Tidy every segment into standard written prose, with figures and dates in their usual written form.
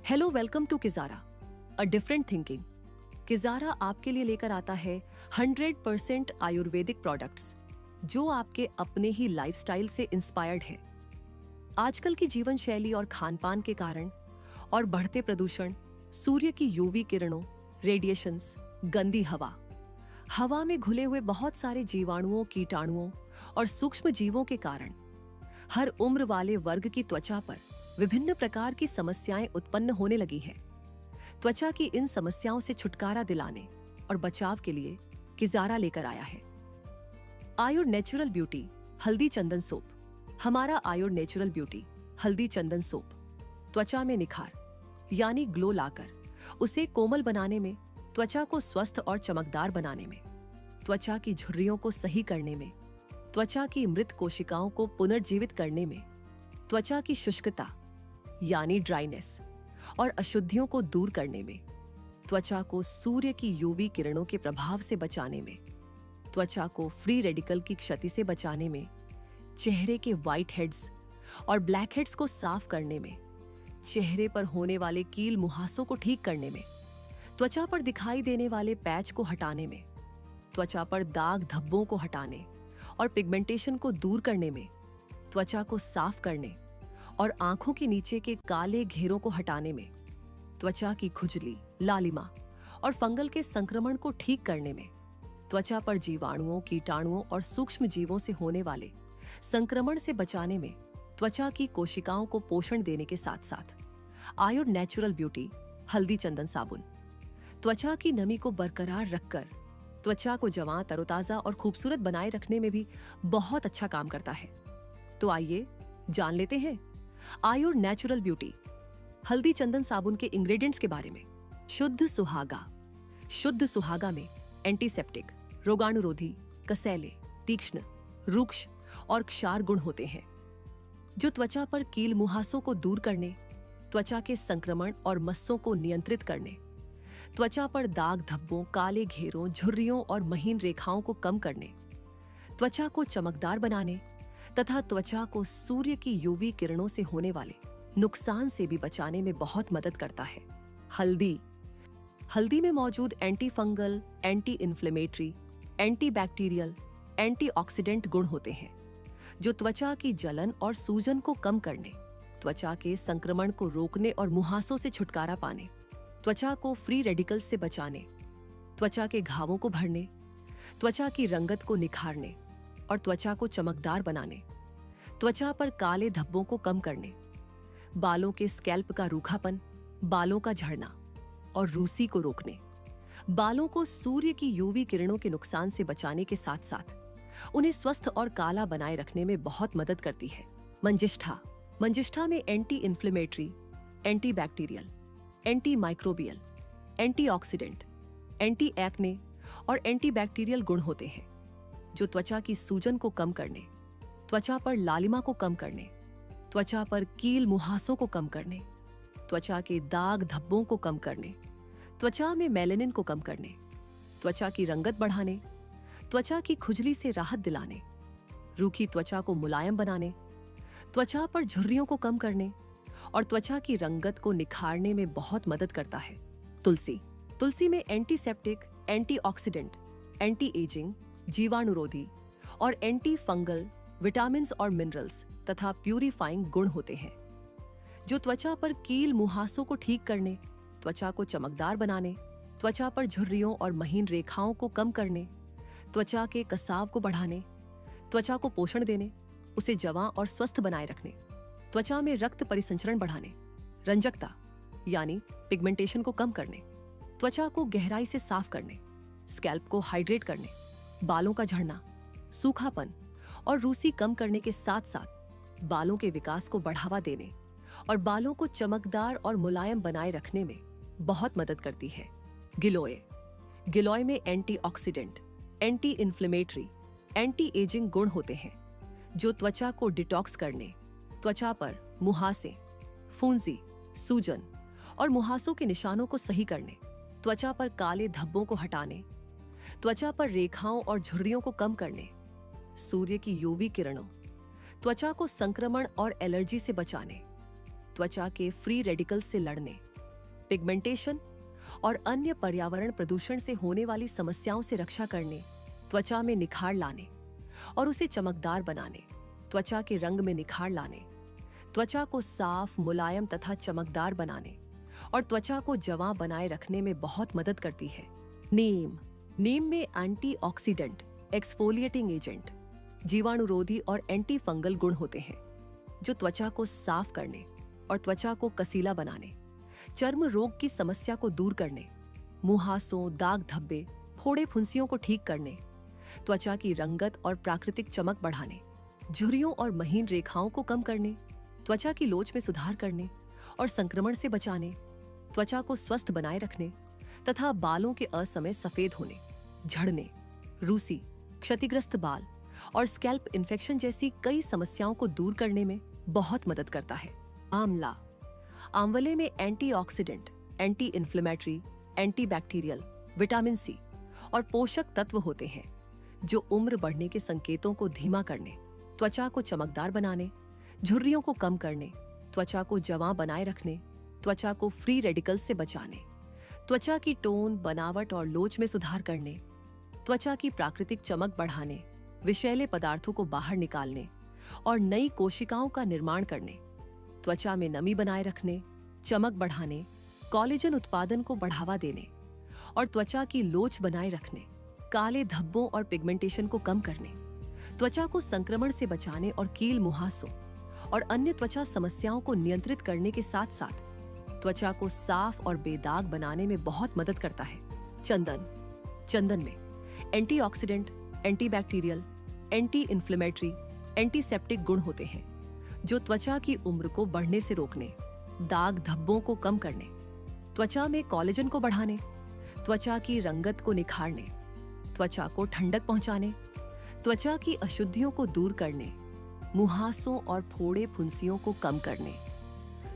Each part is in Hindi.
हेलो, वेलकम टू किजारा, अ डिफरेंट थिंकिंग। किजारा आपके लिए लेकर आता है 100% आयुर्वेदिक प्रोडक्ट्स जो आपके अपने ही लाइफस्टाइल से इंस्पायर्ड है। आजकल की जीवन शैली और खान पान के कारण और बढ़ते प्रदूषण, सूर्य की यूवी किरणों, रेडिएशंस, गंदी हवा में घुले हुए बहुत सारे जीवाणुओं, कीटाणुओं और सूक्ष्म जीवों के कारण हर उम्र वाले वर्ग की त्वचा पर विभिन्न प्रकार की समस्याएं उत्पन्न होने लगी हैं। त्वचा की इन समस्याओं से छुटकारा दिलाने और बचाव के लिए किजारा लेकर आया है आयुर नेचुरल ब्यूटी हल्दी चंदन सोप। हमारा आयुर नेचुरल ब्यूटी हल्दी चंदन सोप त्वचा में निखार यानी ग्लो लाकर उसे कोमल बनाने में, त्वचा को स्वस्थ और चमकदार बनाने में, त्वचा की झुर्रियों को सही करने में, त्वचा की मृत कोशिकाओं को पुनर्जीवित करने में, त्वचा की शुष्कता यानी ड्राइनेस और अशुद्धियों को दूर करने में, त्वचा को सूर्य की यूवी किरणों के प्रभाव से बचाने में, त्वचा को फ्री रेडिकल की क्षति से बचाने में, चेहरे के व्हाइट हेड्स और ब्लैक हेड्स को साफ करने में, चेहरे पर होने वाले कील मुहासों को ठीक करने में, त्वचा पर दिखाई देने वाले पैच को हटाने में, त्वचा पर दाग धब्बों को हटाने और पिगमेंटेशन को दूर करने में, त्वचा को साफ करने और आंखों के नीचे के काले घेरों को हटाने में, त्वचा की खुजली, लालिमा और फंगल के संक्रमण को ठीक करने में, त्वचा पर जीवाणुओं, कीटाणुओं और सूक्ष्म जीवों से होने वाले संक्रमण से बचाने में, त्वचा की कोशिकाओं को पोषण देने के साथ साथ आयुर नेचुरल ब्यूटी हल्दी चंदन साबुन त्वचा की नमी को बरकरार रखकर त्वचा को जवां, तरोताजा और खूबसूरत बनाए रखने में भी बहुत अच्छा काम करता है। तो आइए जान लेते हैं आयुर नेचुरल ब्यूटी हल्दी चंदन साबुन के इंग्रेडिएंट्स के बारे में। शुद्ध सुहागा में एंटीसेप्टिक, रोगाणुरोधी, कसैले, तीक्ष्ण, रूक्ष और क्षार गुण होते हैं जो त्वचा पर कील मुहासों को दूर करने, त्वचा के संक्रमण और मस्सों को नियंत्रित करने, त्वचा पर दाग धब्बों, काले घेरों, झुर्रियों और महीन रेखाओं को कम करने, त्वचा को चमकदार बनाने तथा त्वचा को सूर्य की यूवी किरणों से होने वाले नुकसान से भी बचाने में बहुत मदद करता है। हल्दी में मौजूद anti fungal, anti inflammatory, anti bacterial, antioxidant गुण होते हैं जो त्वचा की जलन और सूजन को कम करने, त्वचा के संक्रमण को रोकने और मुहासों से छुटकारा पाने, त्वचा को फ्री रेडिकल्स से बचाने, त्वचा के घावों को भरने, त्वचा की रंगत को निखारने और त्वचा को चमकदार बनाने, त्वचा पर काले धब्बों को कम करने, बालों के स्कैल्प का रूखापन, बालों का झड़ना और रूसी को रोकने, बालों को सूर्य की यूवी किरणों के नुकसान से बचाने के साथ साथ उन्हें स्वस्थ और काला बनाए रखने में बहुत मदद करती है। मंजिष्ठा में anti inflammatory, anti bacterial, anti microbial, antioxidant, anti acne और एंटी बैक्टीरियल गुण होते हैं जो त्वचा की सूजन को कम करने, त्वचा पर लालिमा को कम करने, त्वचा पर कील मुहासों को कम करने, त्वचा के दाग धब्बों को कम करने, त्वचा में मेलेनिन को कम करने, त्वचा की रंगत बढ़ाने, त्वचा की खुजली से राहत दिलाने, रूखी त्वचा को मुलायम बनाने, त्वचा पर झुर्रियों को कम करने और त्वचा की रंगत को निखारने में बहुत मदद करता है। तुलसी में एंटीसेप्टिक, एंटीऑक्सीडेंट, एंटी एजिंग, जीवाणुरोधी और एंटी फंगल, विटामिन और मिनरल्स तथा प्यूरिफाइंग गुण होते हैं जो त्वचा पर कील मुहासों को ठीक करने, त्वचा को चमकदार बनाने, त्वचा पर झुर्रियों और महीन रेखाओं को कम करने, त्वचा के कसाव को बढ़ाने, त्वचा को पोषण देने, उसे जवां और स्वस्थ बनाए रखने, त्वचा में रक्त परिसंचरण बढ़ाने, रंजकता यानी पिगमेंटेशन को कम करने, त्वचा को गहराई से साफ करने, स्कैल्प को हाइड्रेट करने, बालों का झड़ना, सूखापन और रूसी कम करने के साथ साथ बालों के विकास को बढ़ावा देने और बालों को चमकदार और मुलायम बनाए रखने में बहुत मदद करती है। गिलोय में antioxidant, anti inflammatory, anti ageing गुण होते हैं जो त्वचा को डिटॉक्स करने, त्वचा पर मुहासे, फुंसी, सूजन और मुहासों के निशानों को सही करने, त्वचा पर काले धब्बों को हटाने, त्वचा पर रेखाओं और झुर्रियों को कम करने, सूर्य की यूवी किरणों, त्वचा को संक्रमण और एलर्जी से बचाने, त्वचा के फ्री रेडिकल्स से लड़ने पिगमेंटेशन और अन्य पर्यावरण प्रदूषण से होने वाली समस्याओं से रक्षा करने, त्वचा में निखार लाने और उसे चमकदार बनाने, त्वचा के रंग में निखार लाने, त्वचा को साफ, मुलायम तथा चमकदार बनाने और त्वचा को जवां बनाए रखने में बहुत मदद करती है। नीम में एंटीऑक्सीडेंट, एक्सफोलिएटिंग एजेंट, जीवाणुरोधी और एंटी फंगल गुण होते हैं जो त्वचा को साफ करने और त्वचा को कसीला बनाने, चर्म रोग की समस्या को दूर करने, मुहासों, दाग धब्बे, फोड़े फुंसियों को ठीक करने, त्वचा की रंगत और प्राकृतिक चमक बढ़ाने, झुर्रियों और महीन रेखाओं को कम करने, त्वचा की लोच में सुधार करने और संक्रमण से बचाने, त्वचा को स्वस्थ बनाए रखने तथा बालों के असमय सफेद होने, झड़ने, रूसी, क्षतिग्रस्त बाल और स्कैल्प इन्फेक्शन जैसी कई समस्याओं को दूर करने में बहुत मदद करता है। आंवले में antioxidant, anti inflammatory, antibacterial, vitamin C और पोषक तत्व होते हैं जो उम्र बढ़ने के संकेतों को धीमा करने, त्वचा को चमकदार बनाने, झुर्रियों को कम करने, त्वचा को जवां बनाए रखने, त्वचा को फ्री रेडिकल से बचाने, त्वचा की टोन, बनावट और लोच में सुधार करने, त्वचा की प्राकृतिक चमक बढ़ाने, विषैले पदार्थों को बाहर निकालने और नई कोशिकाओं का निर्माण करने, त्वचा में नमी बनाए रखने, चमक बढ़ाने, कोलेजन उत्पादन को बढ़ावा देने और त्वचा की लोच बनाए रखने, काले धब्बों और पिगमेंटेशन को कम करने, त्वचा को संक्रमण से बचाने और कील, मुहासों और अन्य त्वचा समस्याओं को नियंत्रित करने के साथ साथ त्वचा को साफ और बेदाग बनाने में बहुत मदद करता है। चंदन में antioxidant, antibacterial, anti inflammatory, antiseptic गुण होते हैं जो त्वचा की उम्र को बढ़ने से रोकने, दाग धब्बों को कम करने, त्वचा में कोलेजन को बढ़ाने, त्वचा की रंगत को निखारने, त्वचा को ठंडक पहुंचाने, त्वचा की अशुद्धियों को दूर करने, मुहासों और फोड़े फुंसियों को कम करने,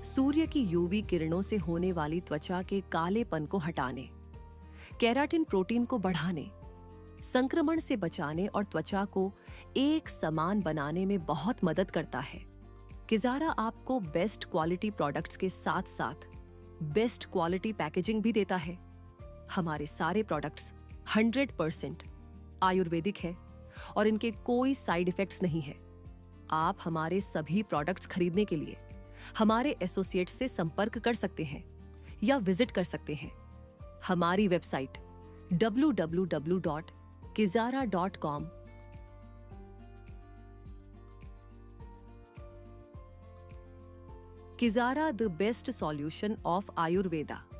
सूर्य की यूवी किरणों से होने वाली त्वचा के कालेपन को हटाने, केराटिन प्रोटीन को बढ़ाने, संक्रमण से बचाने और त्वचा को एक समान बनाने में बहुत मदद करता है। किजारा आपको बेस्ट क्वालिटी प्रोडक्ट्स के साथ साथ बेस्ट क्वालिटी पैकेजिंग भी देता है। हमारे सारे प्रोडक्ट्स 100% आयुर्वेदिक है और इनके कोई साइड इफेक्ट्स नहीं है। आप हमारे सभी प्रोडक्ट्स खरीदने के लिए हमारे एसोसिएट्स से संपर्क कर सकते हैं या विजिट कर सकते हैं। हमारी website www.kizara.com। Kizara, the best solution of Ayurveda।